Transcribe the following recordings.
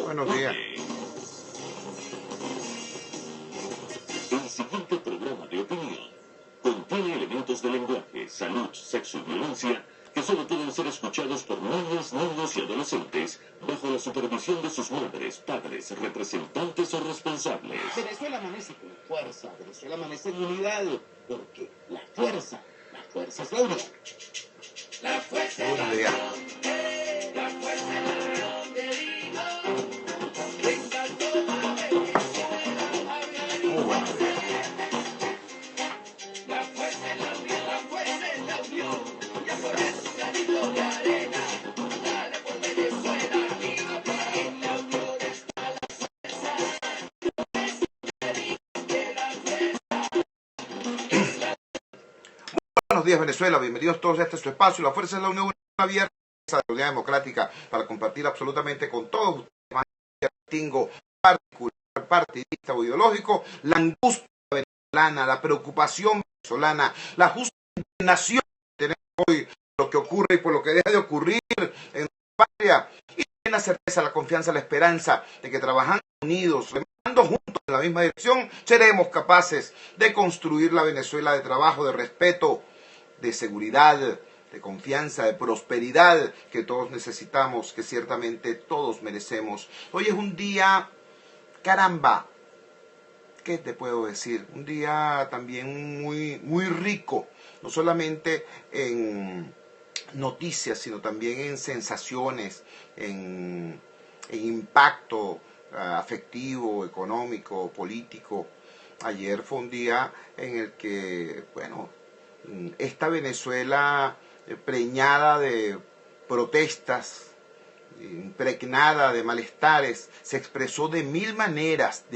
Buenos días. El siguiente programa de opinión contiene elementos de lenguaje, salud, sexo y violencia que solo pueden ser escuchados por niñas, niños y adolescentes bajo la supervisión de sus madres, padres, representantes o responsables. Venezuela amanece con fuerza, Venezuela amanece en unidad, porque la fuerza es la unión. La fuerza es la Buenos días. unión, la fuerza es la unión, te digo. Venga, toma, Muy buenos días. la fuerza es la unión, la fuerza es la unión. Y a poner su granito de arena, dale por Venezuela, y a poner la unión está la fuerza. De la fuerza. Buenos días, Venezuela. Bienvenidos todos a este su espacio. La Fuerza de la Unión abierta de la Unidad Democrática para compartir absolutamente con todos ustedes, más distingo particular, partidista o ideológico, la angustia venezolana, la preocupación venezolana, la justa indignación que tenemos hoy por lo que ocurre y por lo que deja de ocurrir en nuestra patria, y la certeza, la confianza, la esperanza de que trabajando unidos, remando juntos en la misma dirección, seremos capaces de construir la Venezuela de trabajo, de respeto, de seguridad, de confianza, de prosperidad que todos necesitamos, que ciertamente todos merecemos. Hoy es un día, caramba, ¿qué te puedo decir? Un día también muy rico, no solamente en noticias, sino también en sensaciones, en impacto afectivo, económico, político. Ayer fue un día en el que, bueno, esta Venezuela preñada de protestas, impregnada de malestares, se expresó de mil maneras,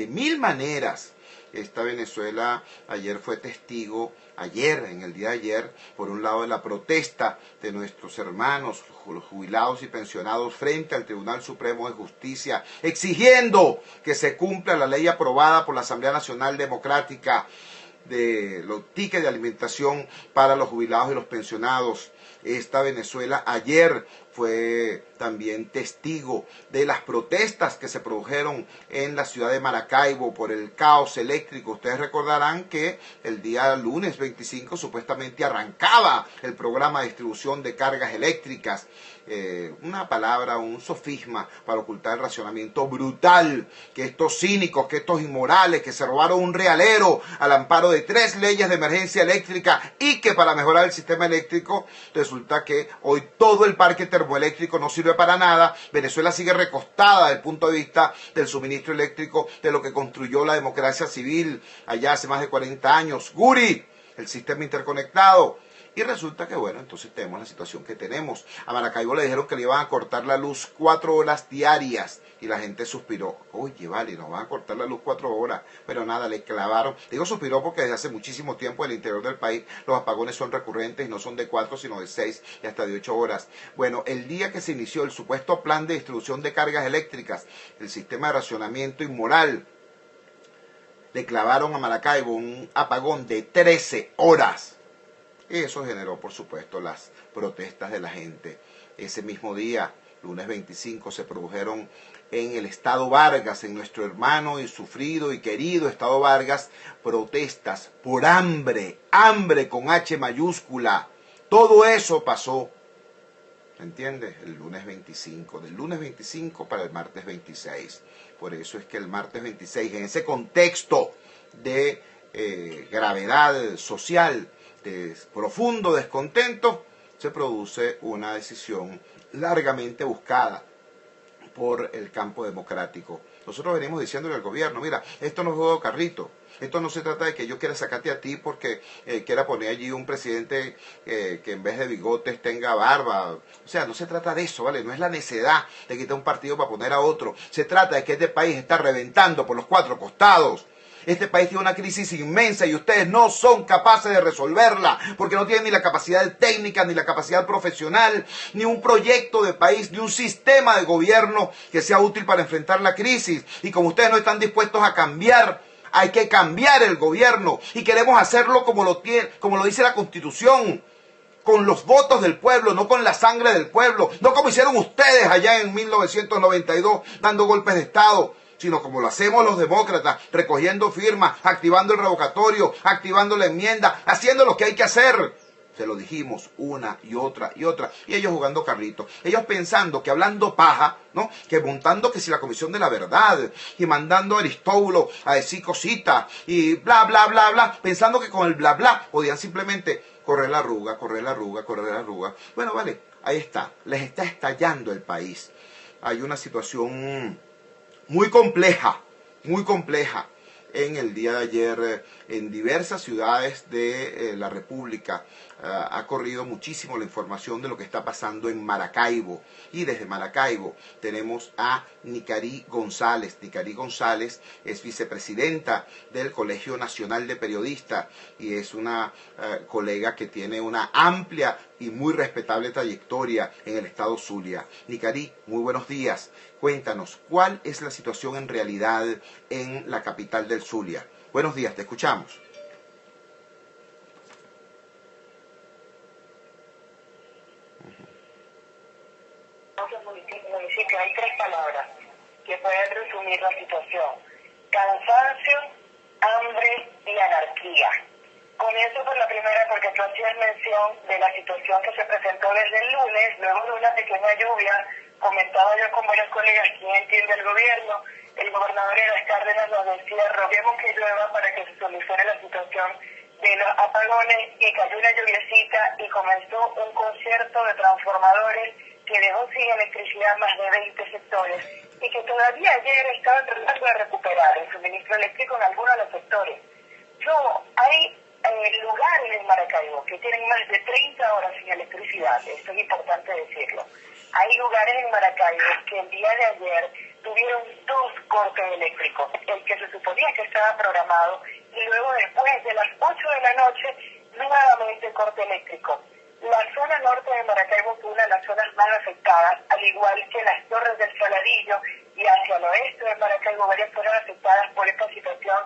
Esta Venezuela ayer fue testigo, en el día de ayer, por un lado de la protesta de nuestros hermanos, los jubilados y pensionados frente al Tribunal Supremo de Justicia, exigiendo que se cumpla la ley aprobada por la Asamblea Nacional Democrática de los tickets de alimentación para los jubilados y los pensionados. Esta Venezuela ayer fue también testigo de las protestas que se produjeron en la ciudad de Maracaibo por el caos eléctrico. Ustedes recordarán que el día lunes 25 supuestamente arrancaba el programa de distribución de cargas eléctricas. Una palabra, un sofisma para ocultar el racionamiento brutal que estos cínicos, que estos inmorales, que se robaron un realero al amparo de 3 leyes de emergencia eléctrica y que para mejorar el sistema eléctrico resulta que hoy todo el parque termoeléctrico no sirve para nada. Venezuela sigue recostada desde el punto de vista del suministro eléctrico de lo que construyó la democracia civil allá hace más de 40 años. Guri, el sistema interconectado. Y resulta que, bueno, entonces tenemos la situación que tenemos. A Maracaibo le dijeron que le iban a cortar la luz 4 horas diarias. Y la gente suspiró. Oye, vale, nos van a cortar la luz 4 horas. Pero nada, le clavaron. Digo suspiró porque desde hace muchísimo tiempo en el interior del país los apagones son recurrentes y no son de 4, sino de 6 y hasta de 8 horas. Bueno, el día que se inició el supuesto plan de distribución de cargas eléctricas, el sistema de racionamiento inmoral, le clavaron a Maracaibo un apagón de 13 horas. Y eso generó, por supuesto, las protestas de la gente. Ese mismo día, lunes 25, se produjeron en el Estado Vargas, en nuestro hermano y sufrido y querido Estado Vargas, protestas por hambre con H mayúscula. Todo eso pasó, ¿me entiendes? El lunes 25, del lunes 25 para el martes 26. Por eso es que el martes 26, en ese contexto de gravedad social, de profundo descontento, se produce una decisión largamente buscada por el campo democrático. Nosotros venimos diciéndole al gobierno, mira, esto no es juego de carrito, esto no se trata de que yo quiera sacarte a ti porque quiera poner allí un presidente que en vez de bigotes tenga barba. O sea, no se trata de eso, ¿vale? No es la necedad de quitar un partido para poner a otro. Se trata de que este país está reventando por los 4 costados. Este país tiene una crisis inmensa y ustedes no son capaces de resolverla porque no tienen ni la capacidad técnica, ni la capacidad profesional, ni un proyecto de país, ni un sistema de gobierno que sea útil para enfrentar la crisis. Y como ustedes no están dispuestos a cambiar, hay que cambiar el gobierno y queremos hacerlo como lo dice la Constitución. con los votos del pueblo, no con la sangre del pueblo, no como hicieron ustedes allá en 1992 dando golpes de Estado, sino como lo hacemos los demócratas, recogiendo firmas, activando el revocatorio, activando la enmienda, haciendo lo que hay que hacer. Se lo dijimos una y otra y otra. Y ellos jugando carrito. Ellos pensando que hablando paja, ¿no? Que montando que si la Comisión de la Verdad y mandando a Aristóbulo a decir cositas y bla, bla, bla, bla. Pensando que con el bla, bla podían simplemente correr la arruga, correr la arruga, correr la arruga. Bueno, vale, ahí está. Les está estallando el país. Hay una situación muy compleja en el día de ayer en diversas ciudades de la República. Ha corrido muchísimo la información de lo que está pasando en Maracaibo, y desde Maracaibo tenemos a Nicarí González. Nicarí González es vicepresidenta del Colegio Nacional de Periodistas y es una colega que tiene una amplia y muy respetable trayectoria en el estado Zulia. Nicarí, muy buenos días. Cuéntanos, ¿cuál es la situación en realidad en la capital del Zulia? Buenos días, te escuchamos. Municipio, hay tres palabras que pueden resumir la situación: cansancio, hambre y anarquía. Comienzo por la primera porque tú hacías mención de la situación que se presentó desde el lunes, luego de una pequeña lluvia. Comentaba yo con varios colegas: ¿quién entiende el gobierno? El gobernador de las Cárdenas nos decía: roguemos que llueva para que se solucione la situación de los apagones, y cayó una lluviecita y comenzó un concierto de transformadores que dejó sin electricidad más de 20 sectores y que todavía ayer estaban tratando de recuperar el suministro eléctrico en algunos de los sectores. Hay lugares en Maracaibo que tienen más de 30 horas sin electricidad, esto es importante decirlo. Hay lugares en Maracaibo que el día de ayer tuvieron 2 cortes eléctricos, el que se suponía que estaba programado, y luego después de las 8 de la noche, nuevamente corte eléctrico. La zona norte de Maracaibo fue una de las zonas más afectadas, al igual que las Torres del Saladillo, y hacia el oeste de Maracaibo varias fueron afectadas por esta situación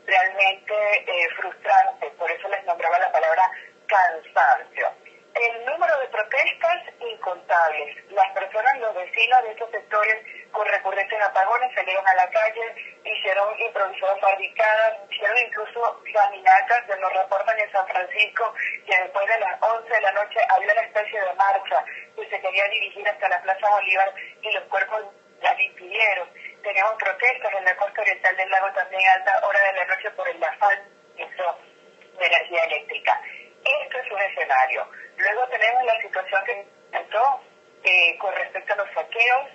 realmente frustrante. Por eso les nombraba la palabra cansancio. El número de protestas, incontables. Las personas, los vecinos de estos sectores con recurrentes apagones salieron a la calle, hicieron improvisadas barricadas, hicieron incluso caminatas. Nos reportan en San Francisco que después de las 11 de la noche había una especie de marcha que se quería dirigir hasta la Plaza Bolívar y los cuerpos las impidieron. Tenemos protestas en la costa oriental del lago también a alta hora de la noche por el falta de energía eléctrica. Esto es un escenario. Luego tenemos la situación que presentó con respecto a los saqueos.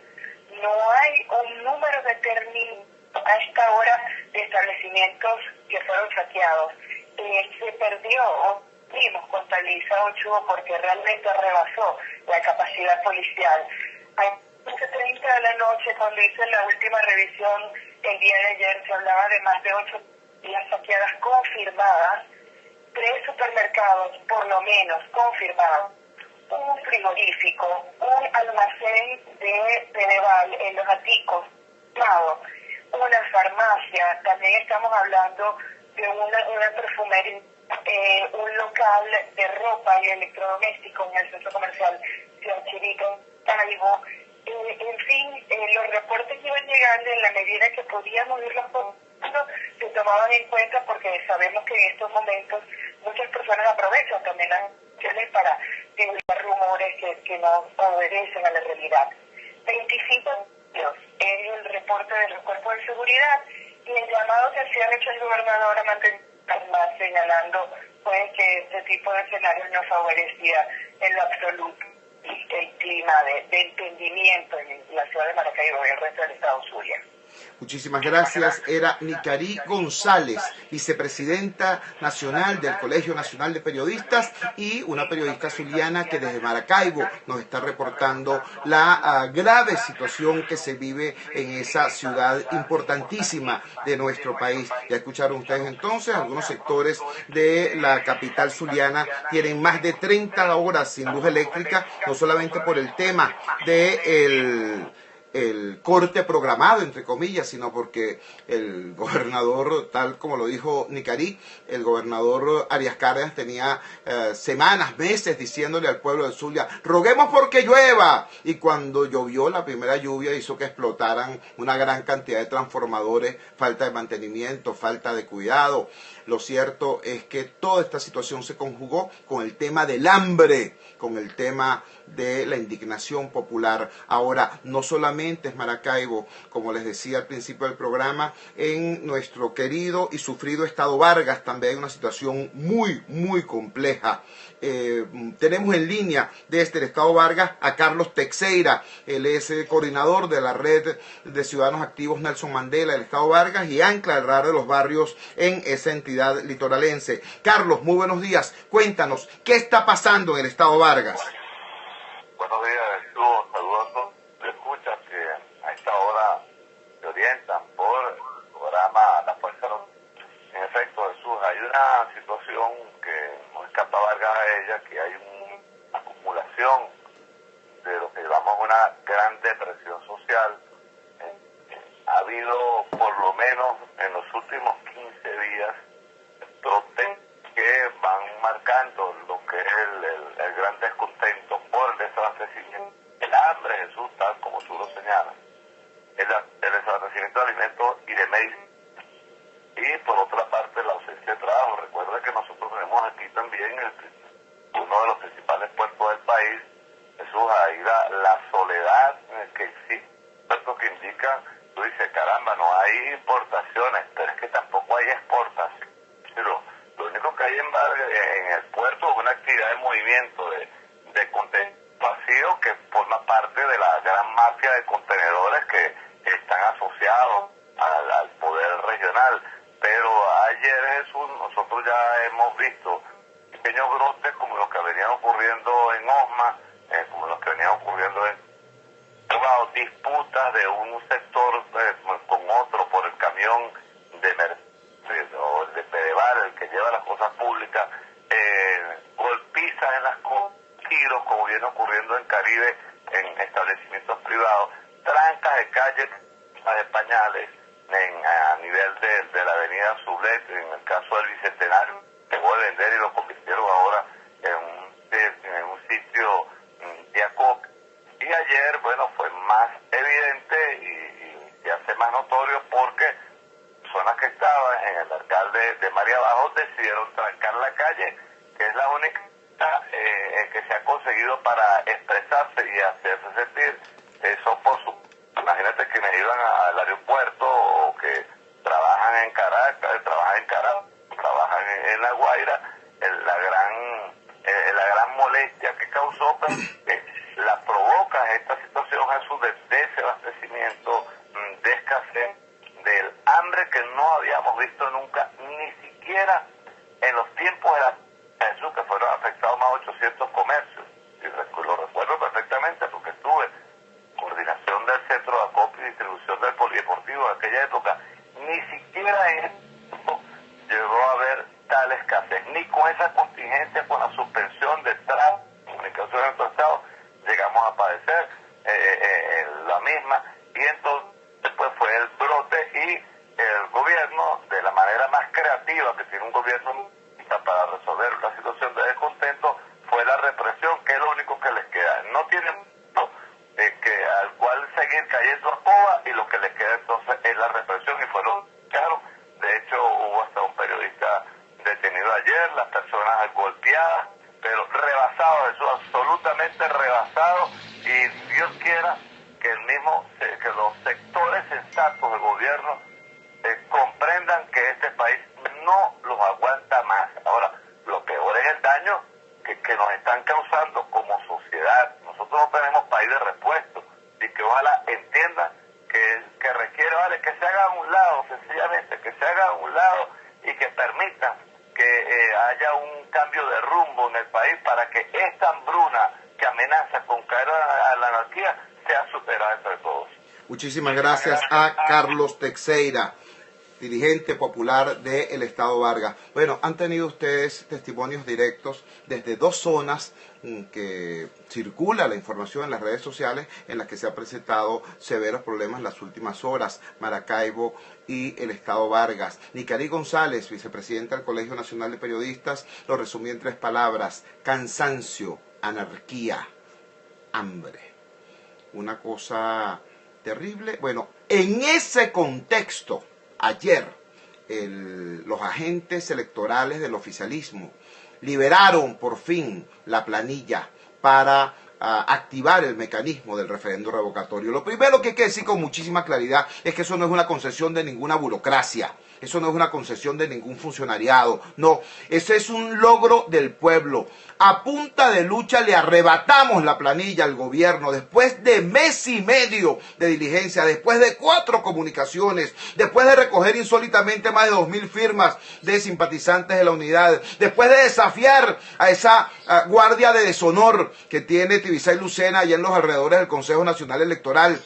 No hay un número determinado a esta hora de establecimientos que fueron saqueados. Se perdió, o vimos contabilizado Chubo, porque realmente rebasó la capacidad policial. A las 11:30 de la noche, cuando hice la última revisión el día de ayer, se hablaba de más de 8 días saqueadas confirmadas. 3 supermercados, por lo menos, confirmados, un frigorífico, un almacén de Pedeval en Los Aticos, una farmacia, también estamos hablando de una perfumería, un local de ropa y electrodomésticos en el centro comercial Ciudad Chirica, Taibo. En fin, los reportes iban llegando en la medida que podíamos irlos se tomaban en cuenta, porque sabemos que en estos momentos muchas personas aprovechan también las acciones para divulgar rumores que no obedecen a la realidad. 25 años es el reporte de los cuerpos de seguridad, y el llamado que hacía hecho el gobernador a mantener más, señalando pues que este tipo de escenarios no favorecía en lo absoluto el clima de entendimiento en la ciudad de Maracaibo y el resto del estado Zulia. Muchísimas gracias. Era Nicarí González, vicepresidenta nacional del Colegio Nacional de Periodistas y una periodista zuliana que desde Maracaibo nos está reportando la grave situación que se vive en esa ciudad importantísima de nuestro país. Ya escucharon ustedes entonces, algunos sectores de la capital zuliana tienen más de 30 horas sin luz eléctrica, no solamente por el tema de el corte programado, entre comillas, sino porque el gobernador, tal como lo dijo Nicarí, el gobernador Arias Cárdenas tenía semanas, meses diciéndole al pueblo de Zulia, roguemos porque llueva, y cuando llovió la primera lluvia hizo que explotaran una gran cantidad de transformadores, falta de mantenimiento, falta de cuidado. Lo cierto es que toda esta situación se conjugó con el tema del hambre, con el tema de la indignación popular. Ahora, no solamente es Maracaibo, como les decía al principio del programa, en nuestro querido y sufrido Estado Vargas también hay una situación muy compleja. Tenemos en línea desde el Estado Vargas a Carlos Teixeira. Él es el coordinador de la red de ciudadanos activos Nelson Mandela del Estado Vargas y ancla el radar de los barrios en esa entidad litoralense. Carlos, muy buenos días. Cuéntanos, ¿qué está pasando en el Estado Vargas? Buenos días, Estuvo saludos. Te escuchas que a esta hora se orientan por el programa La Fuerza. En efecto, Jesús, hay una situación que no escapa Vargas a ella, que hay una acumulación de lo que llamamos una gran depresión social. Ha habido, por lo menos en los últimos 15 días, protestas que van marcando lo que es el gran descontento por el desabastecimiento, el hambre, Jesús, tal como tú lo señalas, el desabastecimiento de alimentos y de medicinas, y por otra parte la ausencia de trabajo. Recuerda que nosotros tenemos aquí también uno de los principales puertos del país, Jesús, ahí la soledad que existe, puertos que indican, tú dices, caramba, no hay importaciones, pero es que tampoco hay exportación. Pero lo único que hay en el puerto es una actividad de movimiento, de contenedores vacíos que forma parte de la gran mafia de contenedores que están asociados al poder regional. Pero ayer, Jesús, nosotros ya hemos visto pequeños brotes como los que venían ocurriendo en Osma, como los que venían ocurriendo en disputas de un sector con otro por el camión de Mercedes o el de Pedevar, el que lleva las cosas públicas, golpizas en las tiros, como viene ocurriendo en Caribe, en establecimientos privados, trancas de calles de pañales a nivel de la avenida Sublet, en el caso del Bicentenario, que voy a vender y lo convirtieron ahora en un sitio de acopio. Y ayer, bueno, fue más evidente y se hace más notorio porque personas que estaban en el alcalde de María Abajo decidieron trancar la calle, que es la única que se ha conseguido para expresarse y hacerse sentir. Eso por su... Imagínate que me iban al aeropuerto o que trabajan en Caracas, trabajan en La Guaira, la gran molestia que causó, la provoca esta situación, Jesús, de desabastecimiento, de escasez, del hambre que no habíamos visto nunca, ni siquiera en los tiempos de la Jesús, que fueron afectados más de 800 comercios. Y lo recuerdo perfectamente porque estuve en coordinación del Centro de Acopio y Distribución del Polideportivo de aquella época. Ni siquiera en ese tiempo llegó a haber tal escasez, ni con esa contingencia, con la suspensión de tráfico, comunicación en nuestro estado, llegamos a padecer la misma. Y entonces después fue el brote y el gobierno, de la manera más creativa que tiene un gobierno para resolver la situación de descontento, fue la represión, que es lo único que les queda. No tienen al cual seguir cayendo a coba, y lo que les queda entonces es la represión, y fueron claro. De hecho, hubo hasta un periodista detenido ayer, las personas golpeadas, pero rebasados, eso absolutamente rebasado, y Dios quiera que que los sectores sensatos del gobierno comprendan que este país no los aguanta más. Ahora, lo peor es el daño que nos están causando como sociedad. Nosotros no tenemos país de repuesto, y que ojalá entiendan que requiere, que se haga a un lado, sencillamente, que se haga a un lado y que permitan que haya un cambio de rumbo en el país para que esta hambruna que amenaza con caer a la anarquía sea superada entre todos. Muchísimas gracias a Carlos Teixeira. dirigente popular del Estado Vargas. Bueno, han tenido ustedes testimonios directos desde dos zonas que circula la información en las redes sociales en las que se han presentado severos problemas en las últimas horas, Maracaibo y el Estado Vargas. Nicari González, vicepresidenta del Colegio Nacional de Periodistas, lo resumí en 3 palabras: cansancio, anarquía, hambre. Una cosa terrible. Bueno, en ese contexto, ayer los agentes electorales del oficialismo liberaron por fin la planilla para activar el mecanismo del referendo revocatorio. Lo primero que hay que decir con muchísima claridad es que eso no es una concesión de ninguna burocracia, eso no es una concesión de ningún funcionariado, no, ese es un logro del pueblo. A punta de lucha le arrebatamos la planilla al gobierno después de mes y medio de diligencia, después de 4 comunicaciones, después de recoger insólitamente más de 2.000 firmas de simpatizantes de la unidad, después de desafiar a esa guardia de deshonor que tiene Tibisay Lucena allá en los alrededores del Consejo Nacional Electoral.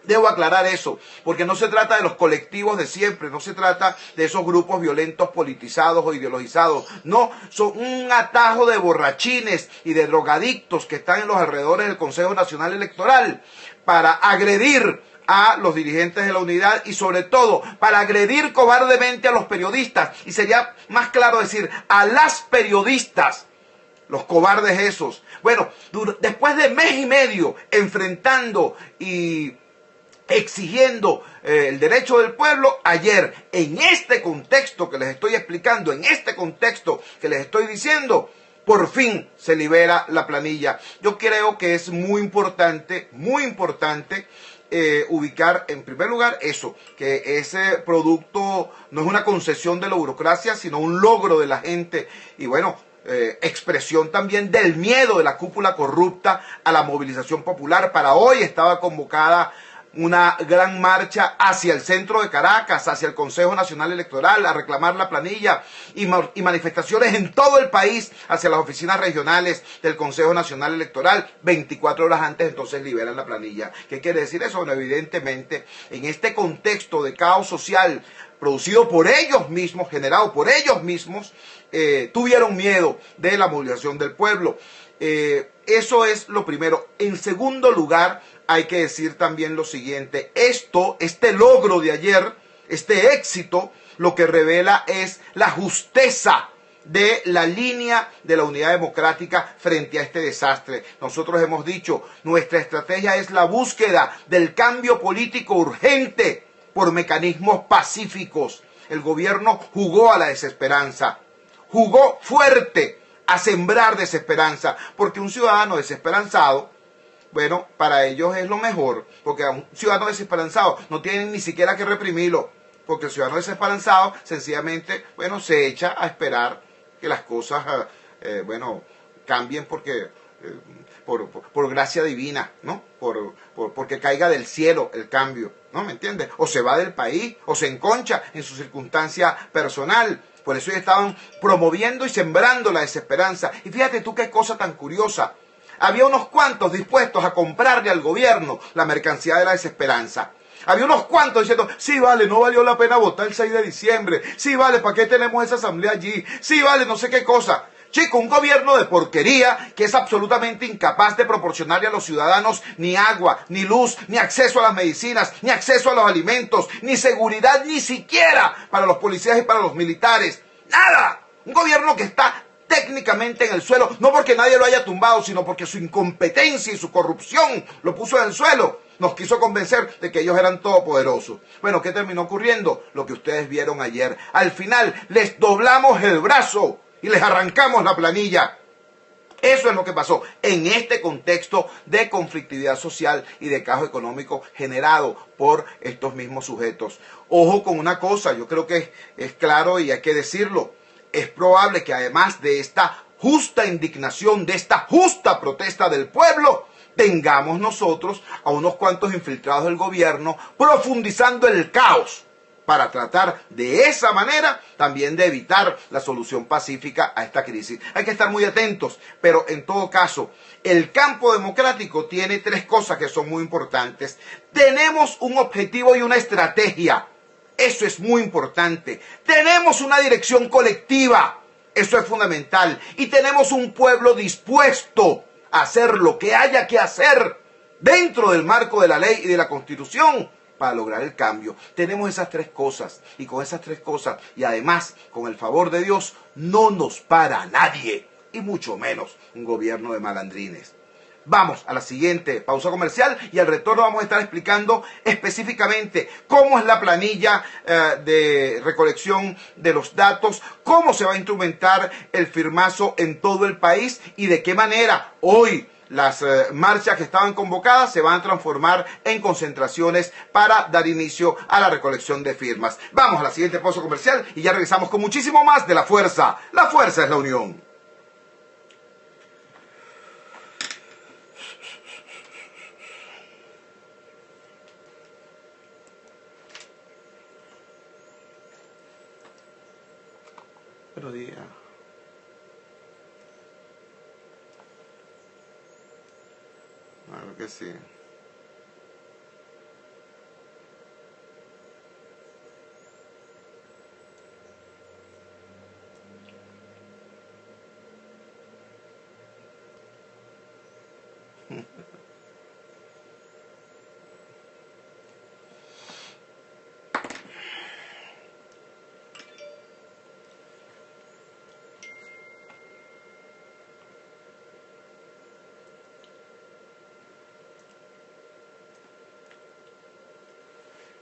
Debo aclarar eso, porque no se trata de los colectivos de siempre, no se trata de esos grupos violentos politizados o ideologizados, no, son un atajo de borrachines y de drogadictos que están en los alrededores del Consejo Nacional Electoral para agredir a los dirigentes de la unidad y sobre todo para agredir cobardemente a los periodistas, y sería más claro decir a las periodistas, los cobardes esos. Bueno, después de mes y medio enfrentando y exigiendo el derecho del pueblo, ayer, en este contexto que les estoy explicando, en este contexto que les estoy diciendo, por fin se libera la planilla. Yo creo que es muy importante ubicar en primer lugar eso, que ese producto no es una concesión de la burocracia, sino un logro de la gente y bueno, expresión también del miedo de la cúpula corrupta a la movilización popular. Para hoy estaba convocada una gran marcha hacia el centro de Caracas, hacia el Consejo Nacional Electoral, a reclamar la planilla y manifestaciones en todo el país hacia las oficinas regionales del Consejo Nacional Electoral. 24 horas antes entonces liberan la planilla. ¿Qué quiere decir eso? Bueno, evidentemente en este contexto de caos social producido por ellos mismos, generado por ellos mismos, tuvieron miedo de la movilización del pueblo. Eso es lo primero. En segundo lugar, hay que decir también lo siguiente: este logro de ayer, este éxito, lo que revela es la justeza de la línea de la Unidad Democrática frente a este desastre. Nosotros hemos dicho, nuestra estrategia es la búsqueda del cambio político urgente por mecanismos pacíficos. El gobierno jugó a la desesperanza, jugó fuerte a sembrar desesperanza, porque un ciudadano desesperanzado, bueno, para ellos es lo mejor, porque a un ciudadano desesperanzado no tienen ni siquiera que reprimirlo, porque el ciudadano desesperanzado sencillamente, bueno, se echa a esperar que las cosas, bueno, cambien porque por gracia divina, ¿no? Porque caiga del cielo el cambio, ¿no? ¿Me entiendes? O se va del país, o se enconcha en su circunstancia personal. Por eso ellos estaban promoviendo y sembrando la desesperanza. Y fíjate tú qué cosa tan curiosa. Había unos cuantos dispuestos a comprarle al gobierno la mercancía de la desesperanza. Había unos cuantos diciendo, sí vale, no valió la pena votar el 6 de diciembre. Sí vale, ¿para qué tenemos esa asamblea allí? Sí vale, no sé qué cosa. Chico, un gobierno de porquería que es absolutamente incapaz de proporcionarle a los ciudadanos ni agua, ni luz, ni acceso a las medicinas, ni acceso a los alimentos, ni seguridad, ni siquiera para los policías y para los militares. ¡Nada! Un gobierno que está técnicamente en el suelo, no porque nadie lo haya tumbado, sino porque su incompetencia y su corrupción lo puso en el suelo. Nos quiso convencer de que ellos eran todopoderosos. Bueno, ¿qué terminó ocurriendo? Lo que ustedes vieron ayer. Al final les doblamos el brazo y les arrancamos la planilla. Eso es lo que pasó en este contexto de conflictividad social y de caos económico generado por estos mismos sujetos. Ojo con una cosa, yo creo que es claro y hay que decirlo. Es probable que además de esta justa indignación, de esta justa protesta del pueblo, tengamos nosotros a unos cuantos infiltrados del gobierno profundizando el caos para tratar de esa manera también de evitar la solución pacífica a esta crisis. Hay que estar muy atentos, pero en todo caso, el campo democrático tiene 3 cosas que son muy importantes. Tenemos un objetivo y una estrategia. Eso es muy importante. Tenemos una dirección colectiva. Eso es fundamental. Y tenemos un pueblo dispuesto a hacer lo que haya que hacer dentro del marco de la ley y de la Constitución para lograr el cambio. Tenemos esas tres cosas. Y con esas tres cosas, y además con el favor de Dios, no nos para nadie. Y mucho menos un gobierno de malandrines. Vamos a la siguiente pausa comercial y al retorno vamos a estar explicando específicamente cómo es la planilla de recolección de los datos, cómo se va a instrumentar el firmazo en todo el país y de qué manera hoy las marchas que estaban convocadas se van a transformar en concentraciones para dar inicio a la recolección de firmas. Vamos a la siguiente pausa comercial y ya regresamos con muchísimo más de La Fuerza. La fuerza es la unión. Buenos días. Claro que sí.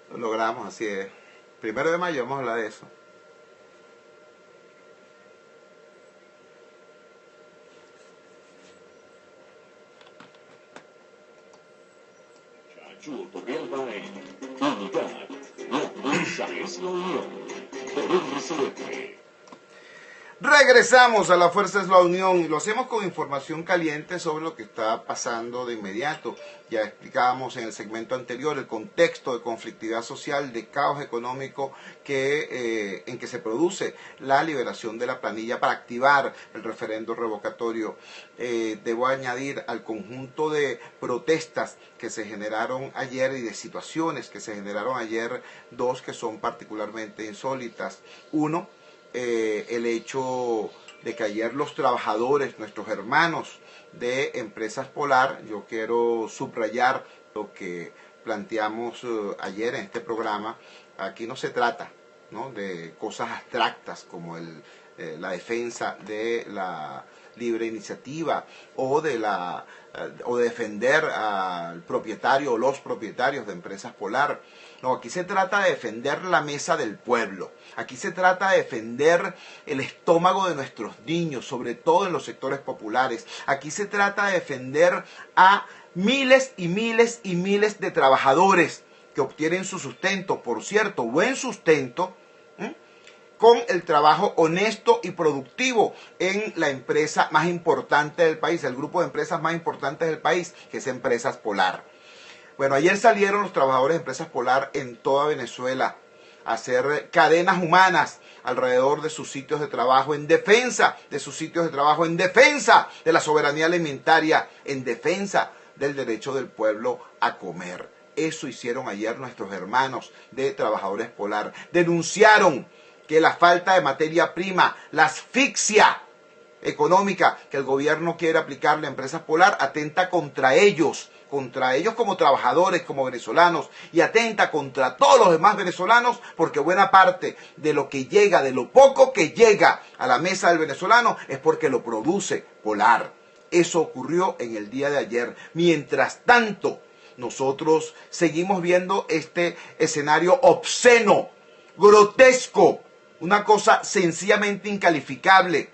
Lo logramos, así es. 1 de mayo vamos a hablar de eso. Chacho Torrealba en Unidad. La fuerza es la unión. Por RCF. Regresamos a La Fuerza es la Unión y lo hacemos con información caliente sobre lo que está pasando de inmediato. Ya explicábamos en el segmento anterior el contexto de conflictividad social, de caos económico en que se produce la liberación de la planilla para activar el referendo revocatorio. Debo añadir al conjunto de protestas que se generaron ayer y de situaciones que se generaron ayer, dos que son particularmente insólitas. Uno, el hecho de que ayer los trabajadores, nuestros hermanos de Empresas Polar, yo quiero subrayar lo que planteamos ayer en este programa. Aquí no se trata, ¿no?, de cosas abstractas como la defensa de la libre iniciativa o de defender al propietario o los propietarios de Empresas Polar. No, aquí se trata de defender la mesa del pueblo. Aquí se trata de defender el estómago de nuestros niños, sobre todo en los sectores populares. Aquí se trata de defender a miles y miles y miles de trabajadores que obtienen su sustento, por cierto, buen sustento, con el trabajo honesto y productivo en la empresa más importante del país, el grupo de empresas más importantes del país, que es Empresas Polar. Bueno, ayer salieron los trabajadores de Empresas Polar en toda Venezuela a hacer cadenas humanas alrededor de sus sitios de trabajo, en defensa de sus sitios de trabajo, en defensa de la soberanía alimentaria, en defensa del derecho del pueblo a comer. Eso hicieron ayer nuestros hermanos de Trabajadores Polar. Denunciaron que la falta de materia prima, la asfixia económica que el gobierno quiere aplicarle a Empresas Polar, atenta contra ellos como trabajadores, como venezolanos, y atenta contra todos los demás venezolanos, porque buena parte de lo que llega, de lo poco que llega a la mesa del venezolano, es porque lo produce Polar. Eso ocurrió en el día de ayer. Mientras tanto, nosotros seguimos viendo este escenario obsceno, grotesco, una cosa sencillamente incalificable.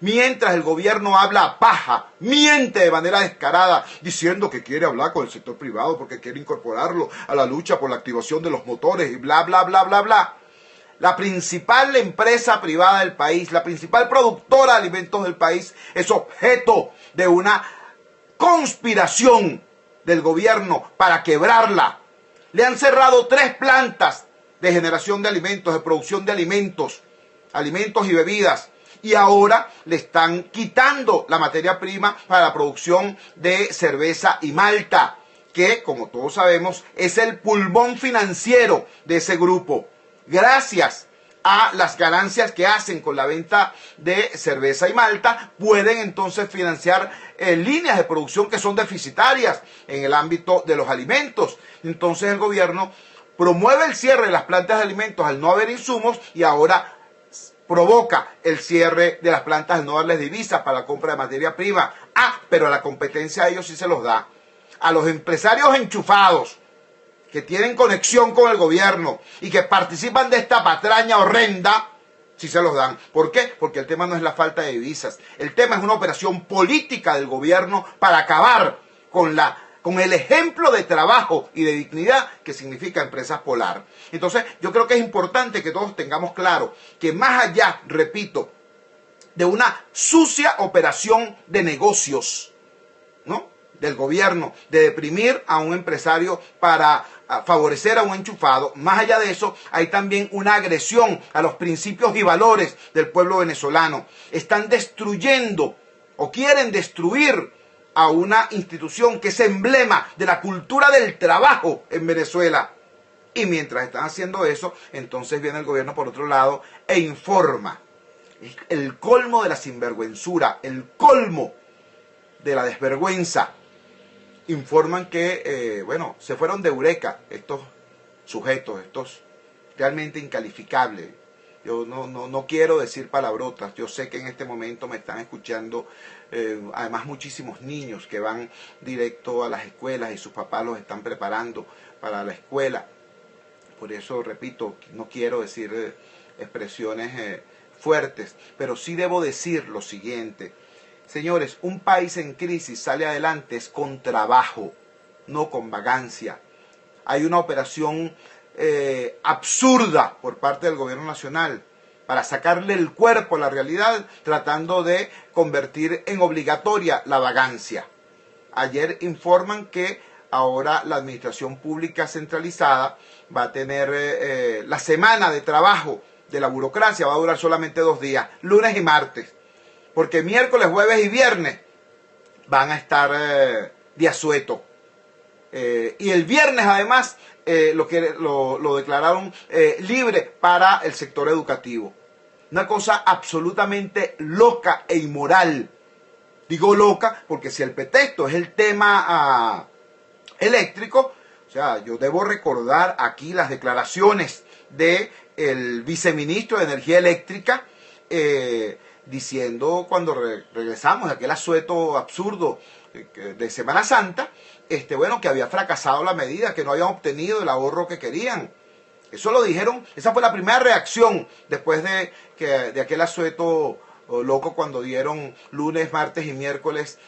Mientras el gobierno habla paja, miente de manera descarada, diciendo que quiere hablar con el sector privado porque quiere incorporarlo a la lucha por la activación de los motores y bla, bla, bla, bla, bla. La principal empresa privada del país, la principal productora de alimentos del país, es objeto de una conspiración del gobierno para quebrarla. Le han cerrado 3 plantas de generación de alimentos, de producción de alimentos y bebidas. Y ahora le están quitando la materia prima para la producción de cerveza y malta, que, como todos sabemos, es el pulmón financiero de ese grupo. gracias a las ganancias que hacen con la venta de cerveza y malta, pueden entonces financiar líneas de producción que son deficitarias en el ámbito de los alimentos. Entonces el gobierno promueve el cierre de las plantas de alimentos al no haber insumos y ahora provoca el cierre de las plantas al no darles divisas para la compra de materia prima. Pero a la competencia a ellos sí se los da. A los empresarios enchufados que tienen conexión con el gobierno y que participan de esta patraña horrenda, sí se los dan. ¿Por qué? Porque el tema no es la falta de divisas. El tema es una operación política del gobierno para acabar con el ejemplo de trabajo y de dignidad que significa Empresas Polar. Entonces, yo creo que es importante que todos tengamos claro que más allá, repito, de una sucia operación de negocios, ¿no?, del gobierno, de deprimir a un empresario para favorecer a un enchufado, más allá de eso, hay también una agresión a los principios y valores del pueblo venezolano. Están destruyendo o quieren destruir a una institución que es emblema de la cultura del trabajo en Venezuela. Y mientras están haciendo eso, entonces viene el gobierno por otro lado e informa. El colmo de la sinvergüenzura, el colmo de la desvergüenza. Informan que, se fueron de Eureka estos sujetos, estos realmente incalificables. Yo no quiero decir palabrotas. Yo sé que en este momento me están escuchando además muchísimos niños que van directo a las escuelas y sus papás los están preparando para la escuela. Por eso, repito, no quiero decir expresiones fuertes, pero sí debo decir lo siguiente. Señores, un país en crisis sale adelante es con trabajo, no con vagancia. Hay una operación absurda por parte del gobierno nacional para sacarle el cuerpo a la realidad, tratando de convertir en obligatoria la vagancia. Ayer informan que ahora la administración pública centralizada va a tener la semana de trabajo de la burocracia, va a durar solamente 2 días, lunes y martes. Porque miércoles, jueves y viernes van a estar de asueto. Y el viernes además lo declararon libre para el sector educativo. Una cosa absolutamente loca e inmoral. Digo loca porque si el pretexto es el tema eléctrico, o sea, yo debo recordar aquí las declaraciones del viceministro de Energía Eléctrica, diciendo cuando regresamos de aquel asueto absurdo de Semana Santa, que había fracasado la medida, que no habían obtenido el ahorro que querían. Eso lo dijeron, esa fue la primera reacción después de aquel asueto loco cuando dieron lunes, martes y miércoles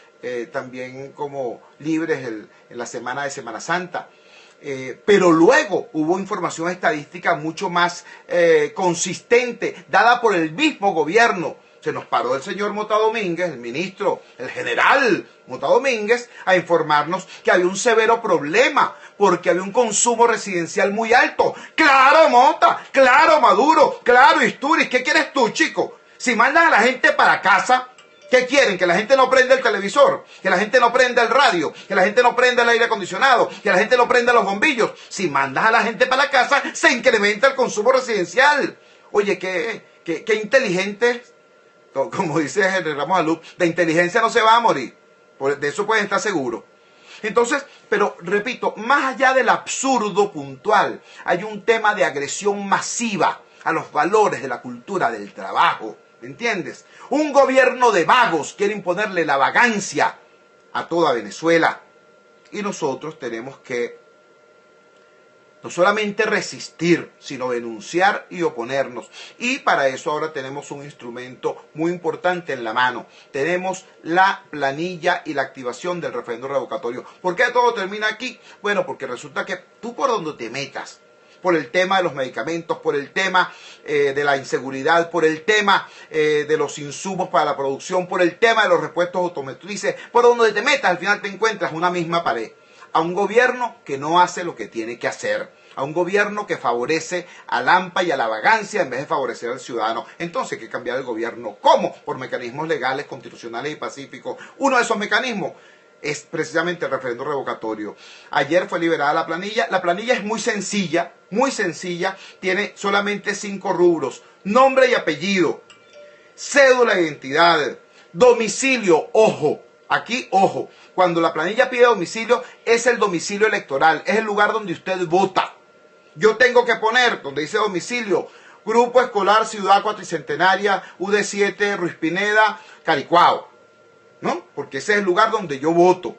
también como libres en la semana de Semana Santa. Pero luego hubo información estadística mucho más consistente, dada por el mismo gobierno. Se nos paró el señor Mota Domínguez, el ministro, el general Mota Domínguez, a informarnos que había un severo problema, porque había un consumo residencial muy alto. ¡Claro, Mota! ¡Claro, Maduro! ¡Claro, Isturiz! ¿Qué quieres tú, chico? Si mandan a la gente para casa, ¿qué quieren? ¿Que la gente no prenda el televisor? ¿Que la gente no prenda el radio? ¿Que la gente no prenda el aire acondicionado? ¿Que la gente no prenda los bombillos? Si mandas a la gente para la casa, se incrementa el consumo residencial. Oye, qué inteligente, como dice Ramos Alú, de inteligencia no se va a morir. De eso pueden estar seguros. Entonces, pero repito, más allá del absurdo puntual, hay un tema de agresión masiva a los valores de la cultura del trabajo. ¿Entiendes? Un gobierno de vagos quiere imponerle la vagancia a toda Venezuela. Y nosotros tenemos que no solamente resistir, sino denunciar y oponernos. Y para eso ahora tenemos un instrumento muy importante en la mano. Tenemos la planilla y la activación del referendo revocatorio. ¿Por qué todo termina aquí? Bueno, porque resulta que tú por donde te metas, por el tema de los medicamentos, por el tema de la inseguridad, por el tema de los insumos para la producción, por el tema de los repuestos automotrices, por donde te metas, al final te encuentras una misma pared. A un gobierno que no hace lo que tiene que hacer, a un gobierno que favorece al AMPA y a la vagancia en vez de favorecer al ciudadano. Entonces hay que cambiar el gobierno. ¿Cómo? Por mecanismos legales, constitucionales y pacíficos. Uno de esos mecanismos es precisamente el referendo revocatorio. Ayer fue liberada la planilla. La planilla es muy sencilla, tiene solamente 5 rubros: nombre y apellido, cédula de identidad, domicilio, ojo, aquí ojo, cuando la planilla pide domicilio es el domicilio electoral, es el lugar donde usted vota. Yo tengo que poner, donde dice domicilio, Grupo Escolar Ciudad Cuatricentenaria, UD7, Ruiz Pineda, Caricuao, ¿no? Porque ese es el lugar donde yo voto.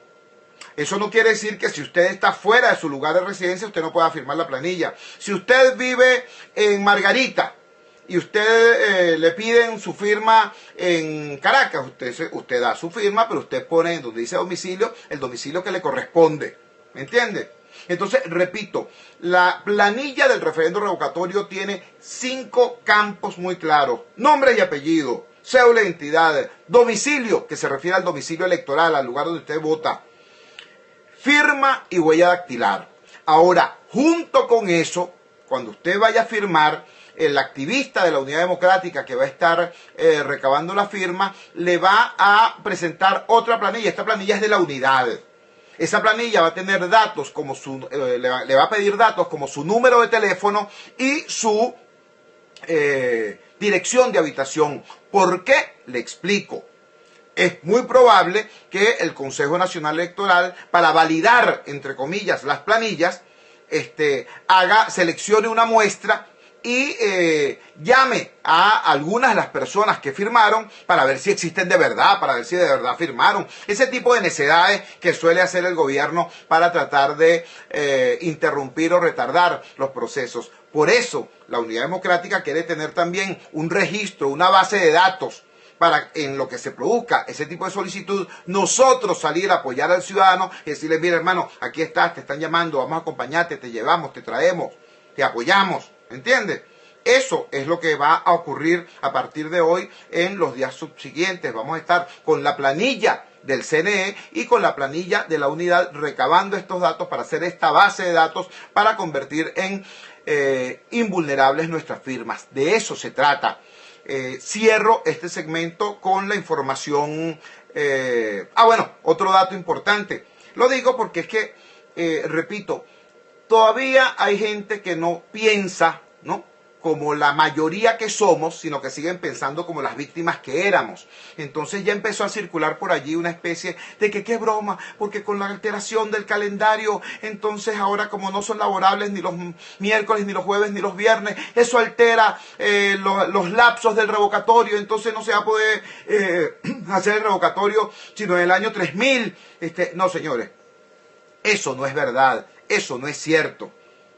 Eso no quiere decir que si usted está fuera de su lugar de residencia, usted no pueda firmar la planilla. Si usted vive en Margarita y usted le piden su firma en Caracas, usted da su firma, pero usted pone donde dice domicilio, el domicilio que le corresponde. ¿Me entiende? Entonces, repito, la planilla del referendo revocatorio tiene 5 campos muy claros: nombre y apellido, cédula de identidad, domicilio, que se refiere al domicilio electoral, al lugar donde usted vota, firma y huella dactilar. Ahora, junto con eso, cuando usted vaya a firmar, el activista de la Unidad Democrática que va a estar recabando la firma, le va a presentar otra planilla. Esta planilla es de la unidad. Esa planilla va a tener datos como le va a pedir datos como su número de teléfono y su dirección de habitación. ¿Por qué? Le explico. Es muy probable que el Consejo Nacional Electoral, para validar, entre comillas, las planillas, seleccione una muestra y llame a algunas de las personas que firmaron para ver si existen de verdad, para ver si de verdad firmaron. Ese tipo de necedades que suele hacer el gobierno para tratar de interrumpir o retardar los procesos. Por eso, la Unidad Democrática quiere tener también un registro, una base de datos, para en lo que se produzca ese tipo de solicitud, nosotros salir a apoyar al ciudadano y decirle: mira, hermano, aquí estás, te están llamando, vamos a acompañarte, te llevamos, te traemos, te apoyamos. ¿Entiendes? Eso es lo que va a ocurrir a partir de hoy en los días subsiguientes. Vamos a estar con la planilla del CNE y con la planilla de la unidad recabando estos datos para hacer esta base de datos para convertir en invulnerables nuestras firmas. De eso se trata. Cierro este segmento con la información. Bueno, otro dato importante. Lo digo porque es que, repito, todavía hay gente que no piensa, ¿no?, como la mayoría que somos, sino que siguen pensando como las víctimas que éramos. Entonces ya empezó a circular por allí una especie de que qué broma, porque con la alteración del calendario, entonces ahora como no son laborables ni los miércoles, ni los jueves, ni los viernes, eso altera los lapsos del revocatorio, entonces no se va a poder hacer el revocatorio sino en el año 3000. No, señores, eso no es verdad, eso no es cierto,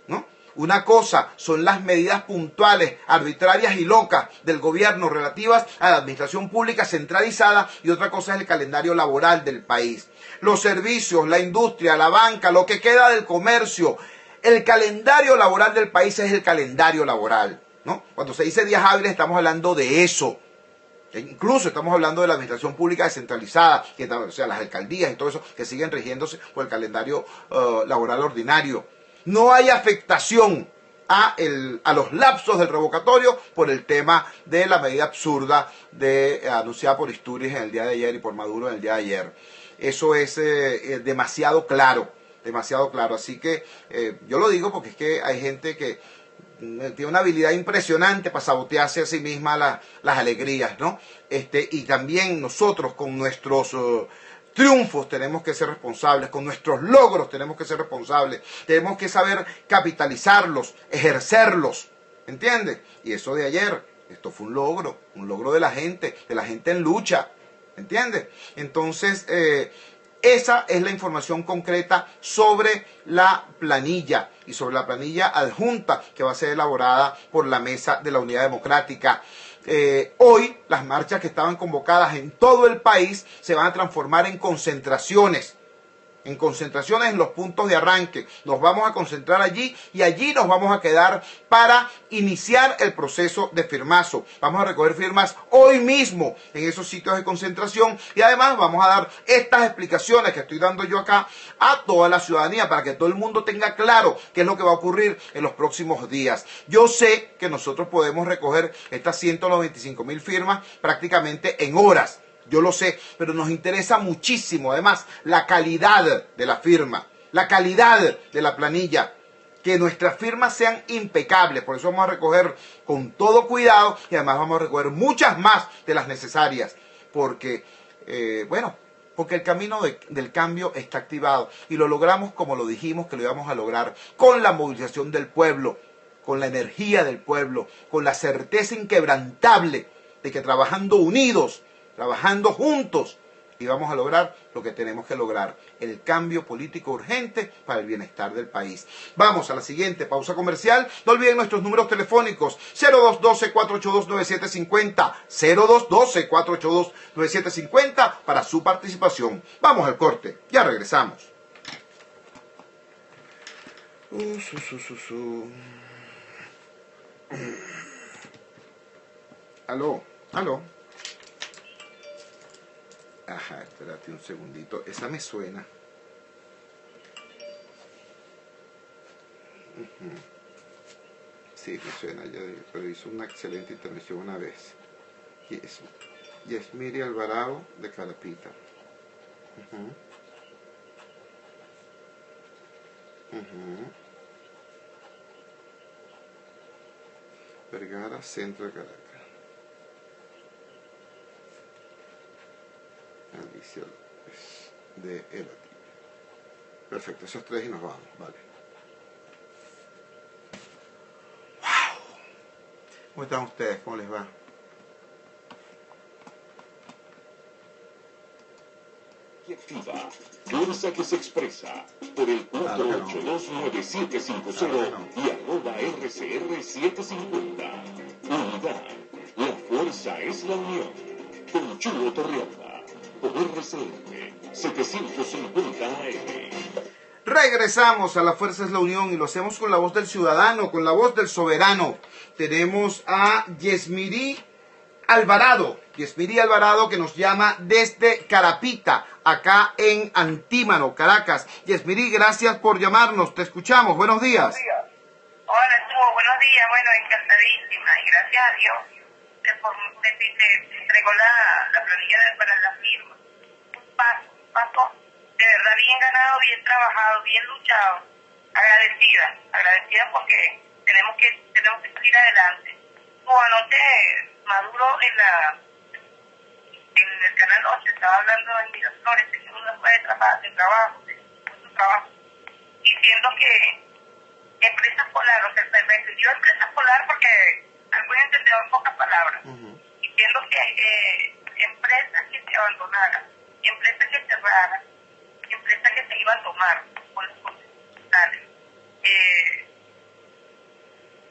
¿no? Una cosa son las medidas puntuales, arbitrarias y locas del gobierno relativas a la administración pública centralizada, y otra cosa es el calendario laboral del país. Los servicios, la industria, la banca, lo que queda del comercio, el calendario laboral del país es el calendario laboral, ¿no? Cuando se dice días hábiles estamos hablando de eso. Incluso estamos hablando de la administración pública descentralizada, o sea, las alcaldías y todo eso, que siguen rigiéndose por el calendario laboral ordinario. No hay afectación a los lapsos del revocatorio por el tema de la medida absurda anunciada por Isturiz en el día de ayer y por Maduro en el día de ayer. Eso es demasiado claro, demasiado claro. Así que yo lo digo porque es que hay gente que tiene una habilidad impresionante para sabotearse a sí misma las alegrías, ¿no? Y también nosotros con nuestros triunfos tenemos que ser responsables, con nuestros logros tenemos que ser responsables, tenemos que saber capitalizarlos, ejercerlos, ¿entiendes? Y eso de ayer, esto fue un logro de la gente en lucha, ¿entiendes? Entonces, esa es la información concreta sobre la planilla y sobre la planilla adjunta que va a ser elaborada por la mesa de la Unidad Democrática. Hoy las marchas que estaban convocadas en todo el país se van a transformar en concentraciones en los puntos de arranque. Nos vamos a concentrar allí y allí nos vamos a quedar para iniciar el proceso de firmazo. Vamos a recoger firmas hoy mismo en esos sitios de concentración y además vamos a dar estas explicaciones que estoy dando yo acá a toda la ciudadanía para que todo el mundo tenga claro qué es lo que va a ocurrir en los próximos días. Yo sé que nosotros podemos recoger estas 195.000 firmas prácticamente en horas. yo lo sé, pero nos interesa muchísimo, además, la calidad de la firma, la calidad de la planilla, que nuestras firmas sean impecables. Por eso vamos a recoger con todo cuidado y además vamos a recoger muchas más de las necesarias, porque, porque el camino del cambio está activado y lo logramos como lo dijimos que lo íbamos a lograr, con la movilización del pueblo, con la energía del pueblo, con la certeza inquebrantable de que trabajando unidos, trabajando juntos, íbamos a lograr lo que tenemos que lograr, el cambio político urgente para el bienestar del país. Vamos a la siguiente pausa comercial. No olviden nuestros números telefónicos 0212-482-9750, 0212-482-9750 para su participación. Vamos al corte, ya regresamos. Aló. Ajá, espérate un segundito. Esa me suena. Sí, me suena, pero hizo una excelente intervención una vez. Yesmiri Alvarado de Carapita. Vergara, centro de Caracas. Alicia López de El Ati. Perfecto, esos tres y nos vamos, vale. ¡Wow! ¿Cómo están ustedes? ¿Cómo les va? Activa, fuerza que se expresa por el 4829750 y @RCR750. Unidad, la fuerza es la unión. Con Chulo Torrealba, por RCR 750 AM. Regresamos a La Fuerza es la Unión y lo hacemos con la voz del ciudadano, con la voz del soberano. Tenemos a Yesmiri Alvarado que nos llama desde Carapita, acá en Antímano, Caracas. Yesmiri, gracias por llamarnos, te escuchamos, buenos días. Hola, Tuvo, buenos días, bueno, encantadísima, y gracias a Dios te entregó la planilla para la firma. Un paso de verdad bien ganado, bien trabajado, bien luchado, agradecida porque tenemos que salir adelante. Anoche Maduro en el canal 8 estaba hablando en Miraflores, que uno puede trabajo, diciendo que empresa polar, o sea, se refirió a empresa polar porque algún entendedor en pocas palabras, diciendo que empresas que se abandonaran, empresas que cerraran, empresas que se iban a tomar con los constitucionales.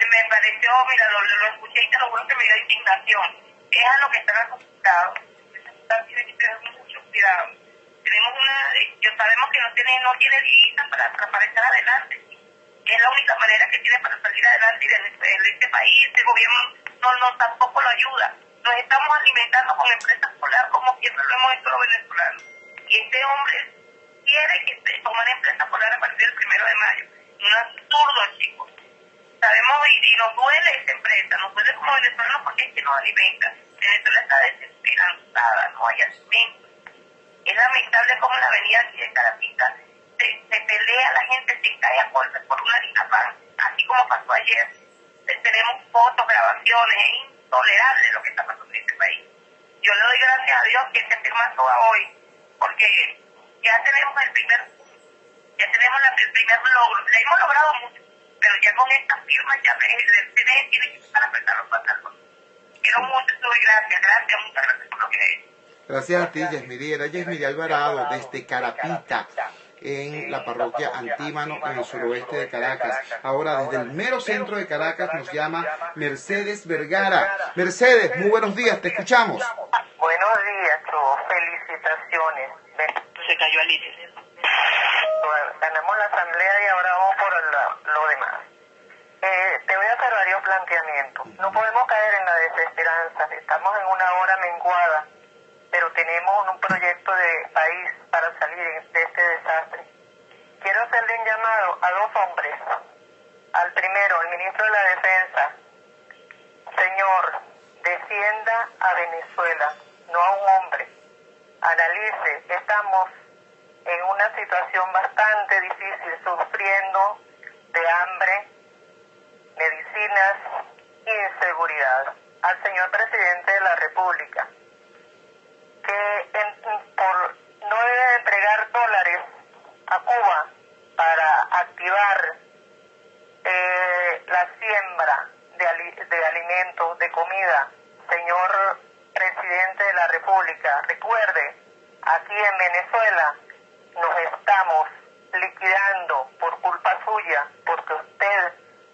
Me pareció, mira, lo escuché y te lo juro que me dio indignación. Es a lo que están acostumbrados. Tienen que tener mucho cuidado. Sabemos que no tiene divisas para echar adelante. Es la única manera que tiene para salir adelante y de este país, este gobierno tampoco lo ayuda. Nos estamos alimentando con empresas polar como siempre lo hemos hecho los venezolanos. Y este hombre quiere que se tomen empresas polar a partir del 1 de mayo. Un absurdo, chicos. Sabemos y nos duele esta empresa, nos duele como venezolanos porque es que nos alimenta. Venezuela está desesperanzada, no hay alimento. Es lamentable cómo en la avenida aquí de Carapita se pelea, la gente se cae a golpes por una harina pan, así como pasó ayer. Tenemos fotos, grabaciones, es intolerable lo que está pasando en este país. Yo le doy gracias a Dios que se firma toda hoy, porque ya tenemos el primer logro. Le hemos logrado mucho, pero ya con estas firmas ya el CNE tiene que empezar a apretar los pantalones. Quiero mucho, te doy gracias, muchas gracias por lo que es. Gracias a ti, Yesmiri. Era Yesmiri Alvarado desde Carapita, en la parroquia Antímano, en el suroeste de Caracas. Ahora, desde el mero centro de Caracas, nos llama Mercedes Vergara. Mercedes, muy buenos días, te escuchamos. Buenos días, Chubo. Felicitaciones. Se cayó Alicia. Ganamos la asamblea y ahora vamos por lo demás. Te voy a hacer varios planteamientos. No podemos caer en la desesperanza. Estamos en una hora menguada, pero tenemos un proyecto de país para salir de este desastre. Quiero hacerle un llamado a dos hombres. Al primero, el ministro de la Defensa. Señor, defienda a Venezuela, no a un hombre. analice. Estamos en una situación bastante difícil, sufriendo de hambre, medicinas, inseguridad. Al señor presidente de la República, que no debe entregar dólares a Cuba para activar la siembra de alimentos, de comida. Señor presidente de la República, recuerde, aquí en Venezuela nos estamos liquidando por culpa suya, porque usted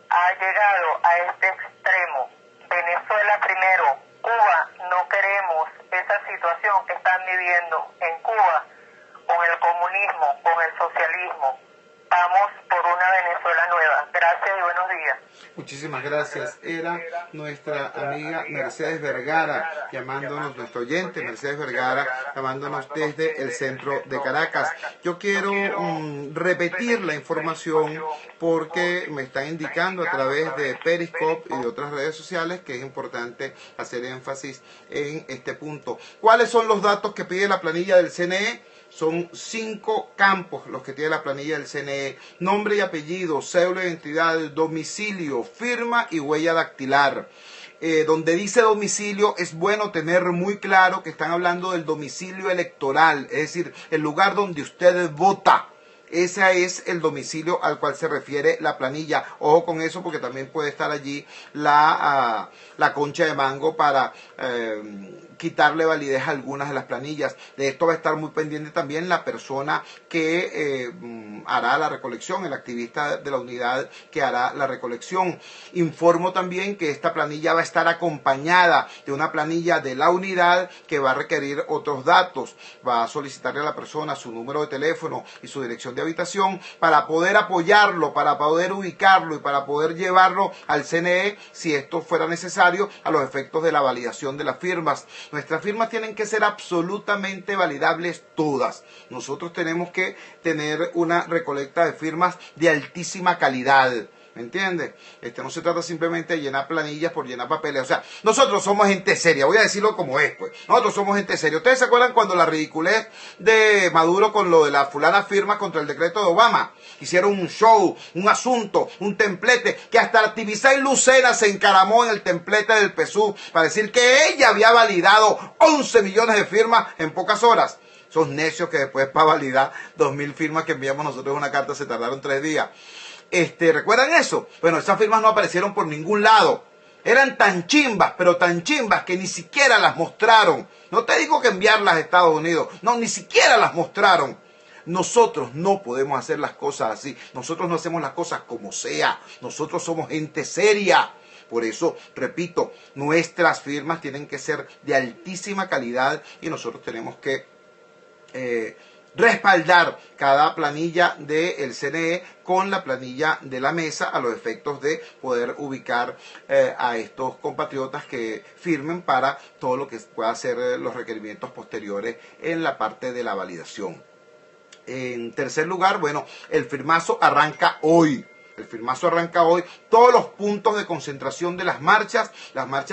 ha llegado a este extremo. Venezuela primero, Cuba no queremos esa situación que están viviendo en Cuba con el comunismo, con el socialismo. Vamos por una Venezuela nueva. Gracias y buenos días. Muchísimas gracias. Era nuestra amiga Mercedes Vergara llamándonos, nuestro oyente Mercedes Vergara llamándonos desde el centro de Caracas. Yo quiero repetir la información porque me están indicando a través de Periscope y de otras redes sociales que es importante hacer énfasis en este punto. ¿Cuáles son los datos que pide la planilla del CNE? Son 5 campos los que tiene la planilla del CNE: nombre y apellido, cédula de identidad, domicilio, firma y huella dactilar. Donde dice domicilio es bueno tener muy claro que están hablando del domicilio electoral, es decir, el lugar donde usted vota. Ese es el domicilio al cual se refiere la planilla. Ojo con eso porque también puede estar allí la concha de mango para quitarle validez a algunas de las planillas. De esto va a estar muy pendiente también la persona que hará la recolección, el activista de la unidad que hará la recolección. Informo también que esta planilla va a estar acompañada de una planilla de la unidad que va a requerir otros datos. Va a solicitarle a la persona su número de teléfono y su dirección de habitación para poder apoyarlo, para poder ubicarlo y para poder llevarlo al CNE si esto fuera necesario a los efectos de la validación de las firmas. Nuestras firmas tienen que ser absolutamente validables todas. Nosotros tenemos que tener una recolecta de firmas de altísima calidad. ¿Me entiendes? No se trata simplemente de llenar planillas por llenar papeles. O sea, nosotros somos gente seria. Voy a decirlo como es, pues. Nosotros somos gente seria. ¿Ustedes se acuerdan cuando la ridiculez de Maduro con lo de la fulana firma contra el decreto de Obama? Hicieron un show, un asunto, un templete, que hasta Artibisay Lucena se encaramó en el templete del PSUV para decir que ella había validado 11 millones de firmas en pocas horas. Son necios que después para validar 2.000 firmas que enviamos nosotros una carta se tardaron 3 días. ¿Recuerdan eso? Bueno, esas firmas no aparecieron por ningún lado. Eran tan chimbas, pero tan chimbas que ni siquiera las mostraron. No te digo que enviarlas a Estados Unidos. No, ni siquiera las mostraron. Nosotros no podemos hacer las cosas así. Nosotros no hacemos las cosas como sea. Nosotros somos gente seria. Por eso, repito, nuestras firmas tienen que ser de altísima calidad y nosotros tenemos que respaldar cada planilla del CNE con la planilla de la mesa a los efectos de poder ubicar a estos compatriotas que firmen para todo lo que pueda ser los requerimientos posteriores en la parte de la validación. En tercer lugar, bueno, el firmazo arranca hoy. El firmazo arranca hoy. Todos los puntos de concentración de las marchas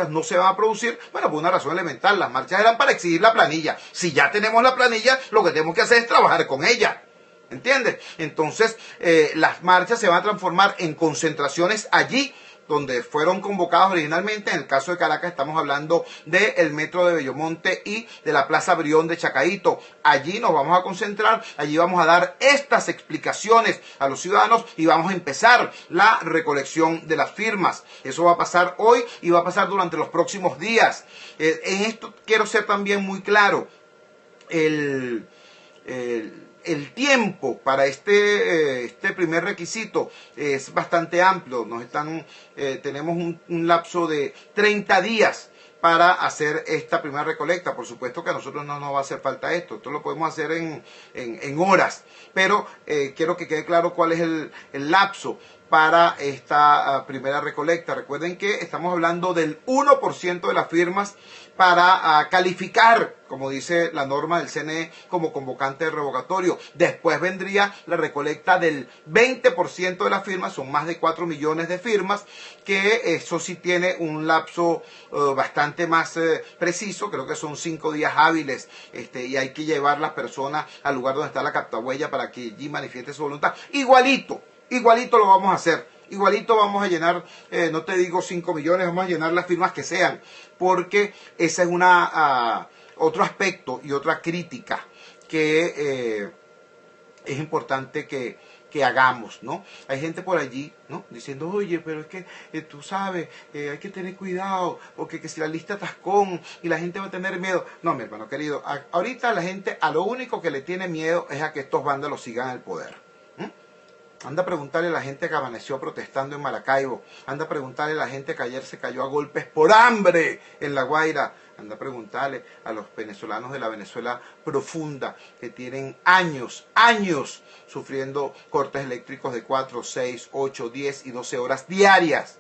no se van a producir, bueno, por una razón elemental. Las marchas eran para exigir la planilla. Si ya tenemos la planilla, lo que tenemos que hacer es trabajar con ella. ¿Entiendes? Entonces, las marchas se van a transformar en concentraciones allí donde fueron convocados originalmente. En el caso de Caracas estamos hablando del metro de Bellomonte y de la Plaza Brión de Chacaíto. Allí nos vamos a concentrar, allí vamos a dar estas explicaciones a los ciudadanos y vamos a empezar la recolección de las firmas. Eso va a pasar hoy y va a pasar durante los próximos días. En esto quiero ser también muy claro. El tiempo para este primer requisito es bastante amplio. Tenemos un lapso de 30 días para hacer esta primera recolecta. Por supuesto que a nosotros no nos va a hacer falta esto. Esto lo podemos hacer en horas. Pero quiero que quede claro cuál es el lapso. para esta primera recolecta. Recuerden que estamos hablando del 1% de las firmas para calificar, como dice la norma del CNE, como convocante de revocatorio. Después vendría la recolecta del 20% de las firmas, son más de 4 millones de firmas, que eso sí tiene un lapso bastante más preciso, creo que son 5 días hábiles, y hay que llevar las personas al lugar donde está la captahuella para que allí manifieste su voluntad. Igualito lo vamos a hacer. Igualito vamos a llenar, no te digo 5 millones, vamos a llenar las firmas que sean, porque ese es otro aspecto y otra crítica que es importante que hagamos, ¿no? Hay gente por allí, ¿no? Diciendo, oye, pero es que tú sabes, hay que tener cuidado, porque que si la lista atascón y la gente va a tener miedo. No, mi hermano querido, ahorita la gente a lo único que le tiene miedo es a que estos vándalos sigan el poder. Anda a preguntarle a la gente que amaneció protestando en Maracaibo. Anda a preguntarle a la gente que ayer se cayó a golpes por hambre en La Guaira. Anda a preguntarle a los venezolanos de la Venezuela profunda que tienen años sufriendo cortes eléctricos de 4, 6, 8, 10 y 12 horas diarias.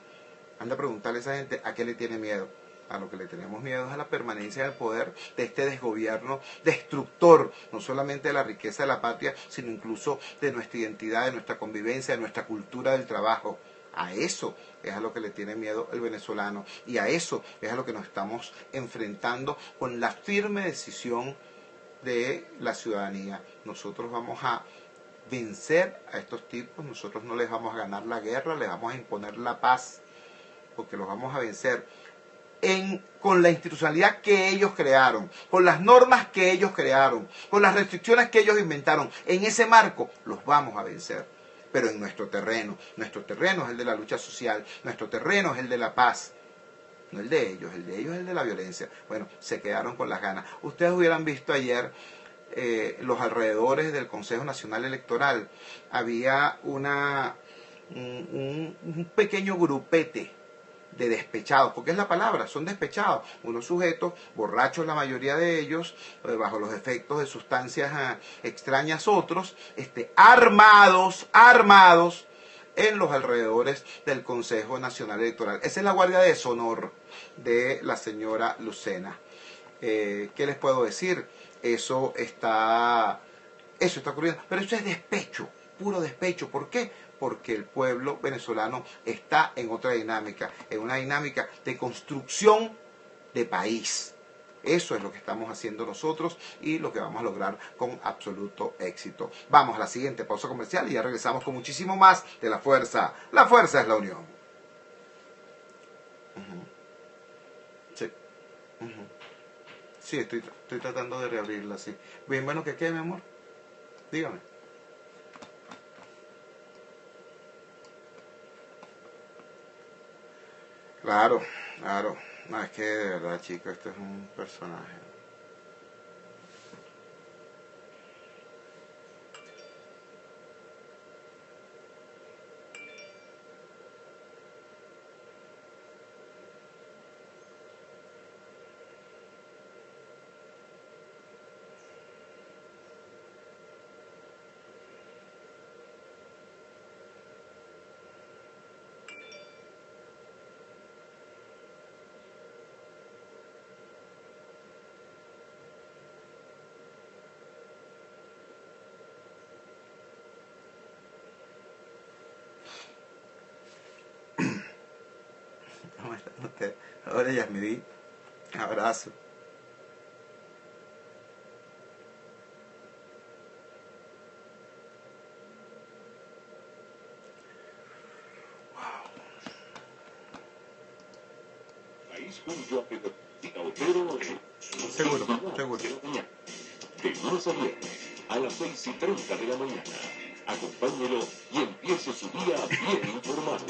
Anda a preguntarle a esa gente a qué le tiene miedo. A lo que le tenemos miedo es a la permanencia del poder de este desgobierno destructor, no solamente de la riqueza de la patria, sino incluso de nuestra identidad, de nuestra convivencia, de nuestra cultura del trabajo. A eso es a lo que le tiene miedo el venezolano, y a eso es a lo que nos estamos enfrentando con la firme decisión de la ciudadanía. Nosotros vamos a vencer a estos tipos, nosotros no les vamos a ganar la guerra, les vamos a imponer la paz, porque los vamos a vencer con la institucionalidad que ellos crearon, con las normas que ellos crearon, con las restricciones que ellos inventaron. En ese marco los vamos a vencer, pero en nuestro terreno. Nuestro terreno es el de la lucha social, nuestro terreno es el de la paz, no el de ellos es el de la violencia. Bueno, se quedaron con las ganas. Ustedes hubieran visto ayer los alrededores del Consejo Nacional Electoral. Había un pequeño grupete de despechados, porque es la palabra, son despechados, unos sujetos borrachos, la mayoría de ellos, bajo los efectos de sustancias extrañas otros, armados en los alrededores del Consejo Nacional Electoral. Esa es la guardia de deshonor de la señora Lucena. ¿Qué les puedo decir? Eso está ocurriendo, pero eso es despecho, puro despecho. ¿Por qué? Porque el pueblo venezolano está en otra dinámica, en una dinámica de construcción de país. Eso es lo que estamos haciendo nosotros y lo que vamos a lograr con absoluto éxito. Vamos a la siguiente pausa comercial y ya regresamos con muchísimo más de La Fuerza. La fuerza es la unión. Sí. Sí, estoy tratando de reabrirla, sí. Bien, bueno, ¿qué quede, mi amor? Dígame. Claro. No, es que de verdad, chicos, esto es un personaje. ¿Cómo están ustedes? Hola, Yasmidí. Abrazo. País junto a Otero. Seguro. De lunes a viernes a las 6:30 de la mañana. Acompáñelo y empiece su día bien informado.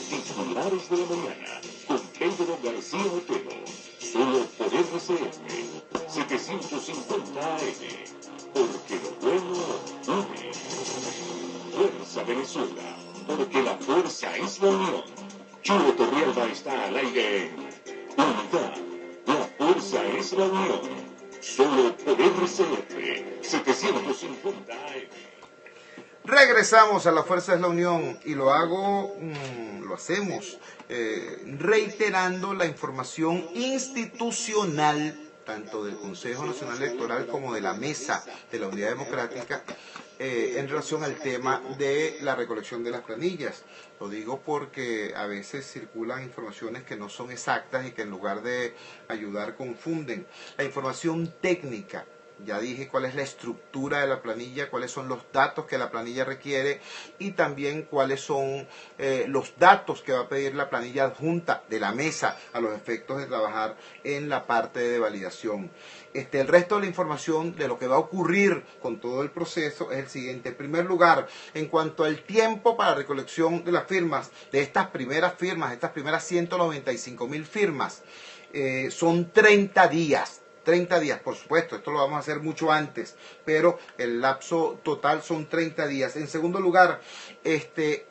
Titulares de la mañana con Pedro García Otero. Solo por RCN 750 AM. Porque lo bueno une. Fuerza Venezuela. Porque la fuerza es la unión. Chulo Torrealba está al aire en Unidad. La fuerza es la unión. Solo por RCN 750 AM. Regresamos a La Fuerza es la Unión y lo hacemos reiterando la información institucional tanto del Consejo Nacional Electoral como de la Mesa de la Unidad Democrática en relación al tema de la recolección de las planillas. Lo digo porque a veces circulan informaciones que no son exactas y que en lugar de ayudar confunden. La información técnica, ya dije cuál es la estructura de la planilla, cuáles son los datos que la planilla requiere y también cuáles son los datos que va a pedir la planilla adjunta de la mesa a los efectos de trabajar en la parte de validación. El resto de la información de lo que va a ocurrir con todo el proceso es el siguiente. En primer lugar, en cuanto al tiempo para recolección de las firmas, de estas primeras 195.000 firmas, son 30 días. 30 días, por supuesto, esto lo vamos a hacer mucho antes, pero el lapso total son 30 días. En segundo lugar,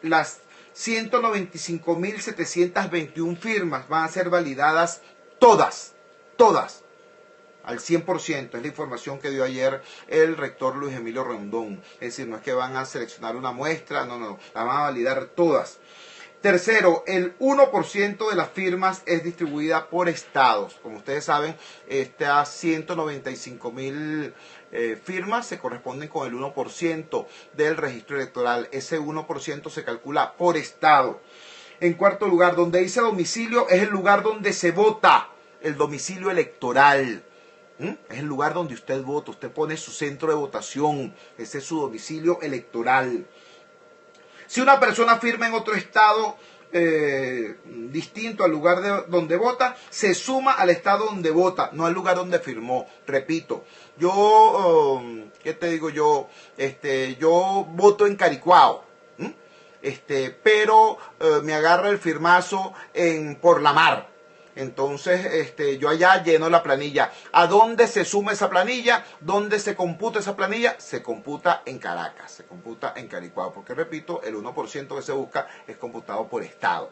las 195.721 firmas van a ser validadas todas, al 100%, es la información que dio ayer el rector Luis Emilio Rondón. Es decir, no es que van a seleccionar una muestra, no, la van a validar todas. Tercero, el 1% de las firmas es distribuida por estados. Como ustedes saben, estas 195.000 firmas se corresponden con el 1% del registro electoral. Ese 1% se calcula por estado. En cuarto lugar, donde dice domicilio es el lugar donde se vota, el domicilio electoral. Es el lugar donde usted vota, usted pone su centro de votación, ese es su domicilio electoral. Si una persona firma en otro estado distinto al lugar donde vota, se suma al estado donde vota, no al lugar donde firmó. Repito, yo, ¿qué te digo yo? Yo voto en Caricuao, pero me agarra el firmazo por la mar. Entonces, yo allá lleno la planilla. ¿A dónde se suma esa planilla? ¿Dónde se computa esa planilla? Se computa en Caracas, se computa en Caricuao, porque repito, el 1% que se busca es computado por estado.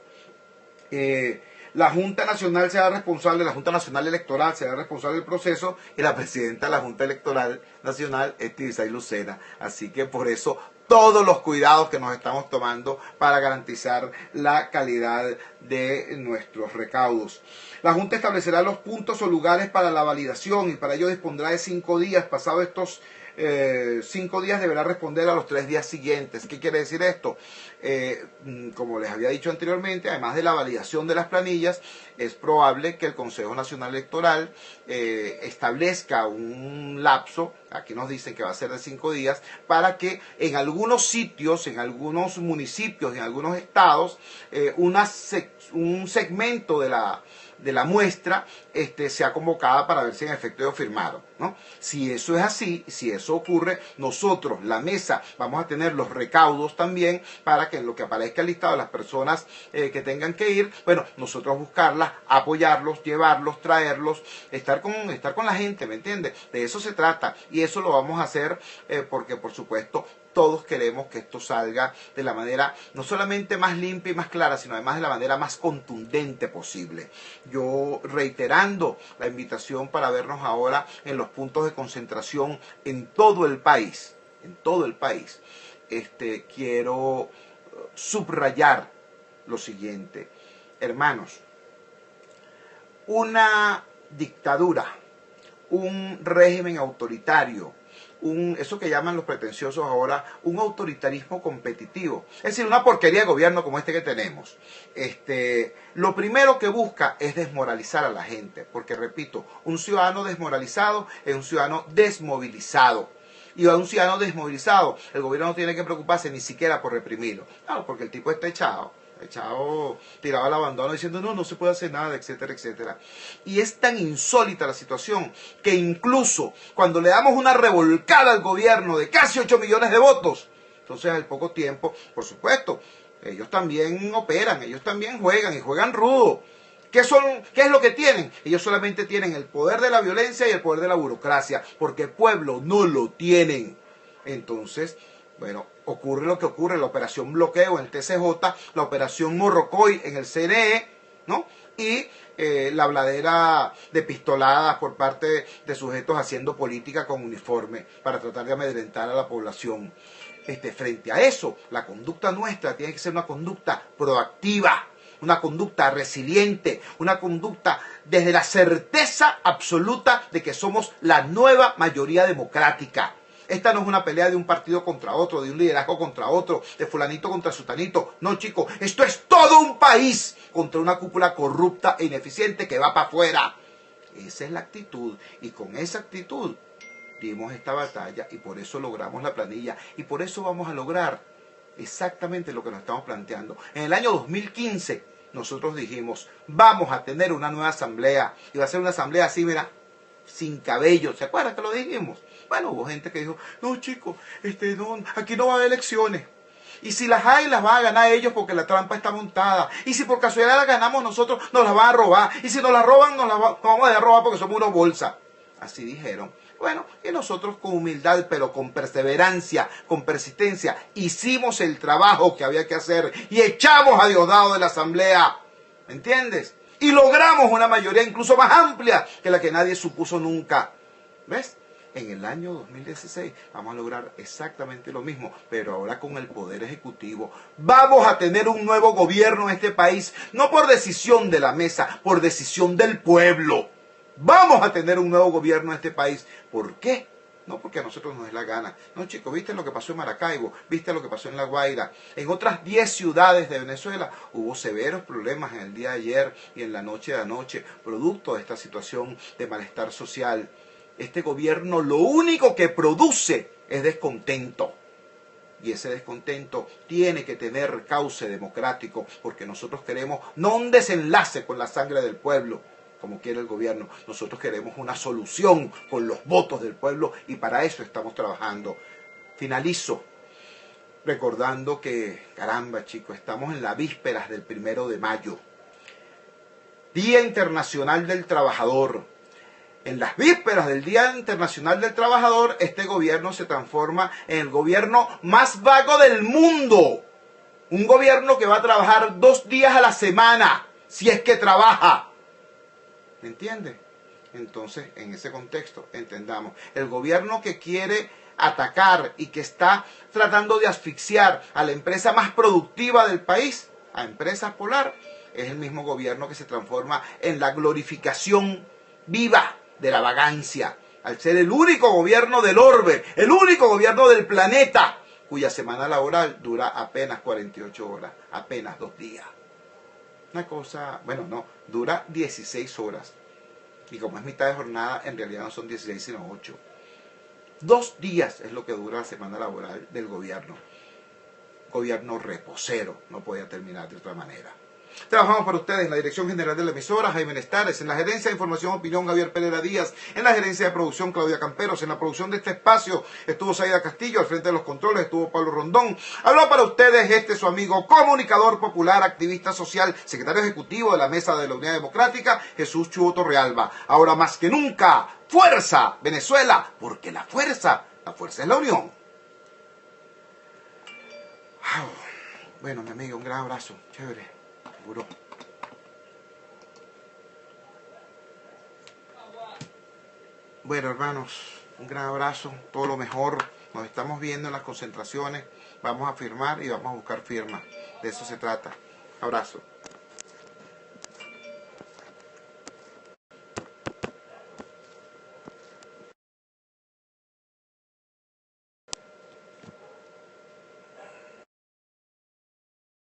La Junta Nacional será responsable, la Junta Nacional Electoral será responsable del proceso y la presidenta de la Junta Electoral Nacional es Tibisay Lucena. Así que por eso todos los cuidados que nos estamos tomando para garantizar la calidad de nuestros recaudos. La Junta establecerá los puntos o lugares para la validación y para ello dispondrá de 5 días. Pasados estos 5 días deberá responder a los 3 días siguientes. ¿Qué quiere decir esto? Como les había dicho anteriormente, además de la validación de las planillas, es probable que el Consejo Nacional Electoral establezca un lapso, aquí nos dicen que va a ser de 5 días, para que en algunos sitios, en algunos municipios, en algunos estados, un segmento de la muestra sea convocada para ver si en efecto ellos firmaron, ¿no? Si eso es así, si eso ocurre, nosotros, la mesa, vamos a tener los recaudos también para que en lo que aparezca el listado de las personas que tengan que ir, bueno, nosotros buscarlas, apoyarlos, llevarlos, traerlos, estar con la gente, ¿me entiendes? De eso se trata y eso lo vamos a hacer porque, por supuesto, todos queremos que esto salga de la manera no solamente más limpia y más clara, sino además de la manera más contundente posible. Yo reiterando la invitación para vernos ahora en los puntos de concentración en todo el país, quiero subrayar lo siguiente. Hermanos, una dictadura, un régimen autoritario, eso que llaman los pretenciosos ahora, un autoritarismo competitivo. Es decir, una porquería de gobierno como este que tenemos. Lo primero que busca es desmoralizar a la gente, porque repito, un ciudadano desmoralizado es un ciudadano desmovilizado. Y a un ciudadano desmovilizado, el gobierno no tiene que preocuparse ni siquiera por reprimirlo. Claro, porque el tipo está echado, tirado al abandono diciendo no se puede hacer nada, etcétera, etcétera. Y es tan insólita la situación que incluso cuando le damos una revolcada al gobierno de casi 8 millones de votos, entonces al poco tiempo, por supuesto, ellos también operan, ellos también juegan y juegan rudo. ¿Qué es lo que tienen? Ellos solamente tienen el poder de la violencia y el poder de la burocracia, porque el pueblo no lo tienen. Entonces, bueno, ocurre lo que ocurre, la operación bloqueo en el TCJ, la operación Morrocoy en el CNE, ¿no? Y la habladera de pistoladas por parte de sujetos haciendo política con uniforme para tratar de amedrentar a la población. frente a eso, la conducta nuestra tiene que ser una conducta proactiva, una conducta resiliente, una conducta desde la certeza absoluta de que somos la nueva mayoría democrática. Esta no es una pelea de un partido contra otro, de un liderazgo contra otro, de fulanito contra sutanito. No, chicos, esto es todo un país contra una cúpula corrupta e ineficiente que va para afuera. Esa es la actitud, y con esa actitud dimos esta batalla y por eso logramos la planilla y por eso vamos a lograr exactamente lo que nos estamos planteando. En el año 2015 nosotros dijimos, vamos a tener una nueva asamblea y va a ser una asamblea así, mira, sin cabello. ¿Se acuerdan que lo dijimos? Bueno, hubo gente que dijo, no chicos, no, aquí no va a haber elecciones. Y si las hay, las van a ganar ellos porque la trampa está montada. Y si por casualidad las ganamos nosotros, nos las van a robar. Y si nos las roban, nos las vamos a dejar robar porque somos una bolsa. Así dijeron. Bueno, y nosotros con humildad, pero con perseverancia, con persistencia, hicimos el trabajo que había que hacer y echamos a Diosdado de la asamblea. ¿Me entiendes? Y logramos una mayoría incluso más amplia que la que nadie supuso nunca. ¿Ves? En el año 2016 vamos a lograr exactamente lo mismo, pero ahora con el Poder Ejecutivo. Vamos a tener un nuevo gobierno en este país, no por decisión de la mesa, por decisión del pueblo. Vamos a tener un nuevo gobierno en este país. ¿Por qué? No porque a nosotros nos dé la gana. No, chicos, ¿viste lo que pasó en Maracaibo? ¿Viste lo que pasó en La Guaira? En otras 10 ciudades de Venezuela hubo severos problemas en el día de ayer y en la noche de anoche, producto de esta situación de malestar social. Este gobierno lo único que produce es descontento. Y ese descontento tiene que tener cauce democrático, porque nosotros queremos no un desenlace con la sangre del pueblo, como quiere el gobierno. Nosotros queremos una solución con los votos del pueblo y para eso estamos trabajando. Finalizo recordando que, caramba chicos, estamos en las vísperas del 1 de mayo. Día Internacional del Trabajador. En las vísperas del Día Internacional del Trabajador, este gobierno se transforma en el gobierno más vago del mundo. Un gobierno que va a trabajar 2 días a la semana, si es que trabaja. ¿Me entiende? Entonces, en ese contexto, entendamos, el gobierno que quiere atacar y que está tratando de asfixiar a la empresa más productiva del país, a Empresas Polar, es el mismo gobierno que se transforma en la glorificación viva de la vagancia, al ser el único gobierno del orbe, el único gobierno del planeta, cuya semana laboral dura apenas 48 horas, apenas 2 días. Una cosa, bueno, no, dura 16 horas. Y como es mitad de jornada, en realidad no son 16, sino 8. 2 días es lo que dura la semana laboral del gobierno. Gobierno reposero, no podía terminar de otra manera. Trabajamos para ustedes en la dirección general de la emisora, Jaime Nestares, en la gerencia de información y opinión, Javier Pereira Díaz, en la gerencia de producción, Claudia Camperos, en la producción de este espacio estuvo Saida Castillo, al frente de los controles estuvo Pablo Rondón. Habló para ustedes su amigo, comunicador popular, activista social, secretario ejecutivo de la Mesa de la Unidad Democrática, Jesús Chubo Torrealba. Ahora más que nunca, fuerza Venezuela, porque la fuerza es la unión. Bueno, mi amigo, un gran abrazo, chévere. Seguro. Bueno, hermanos, un gran abrazo, todo lo mejor. Nos estamos viendo en las concentraciones. Vamos a firmar y vamos a buscar firmas. De eso se trata. Abrazo.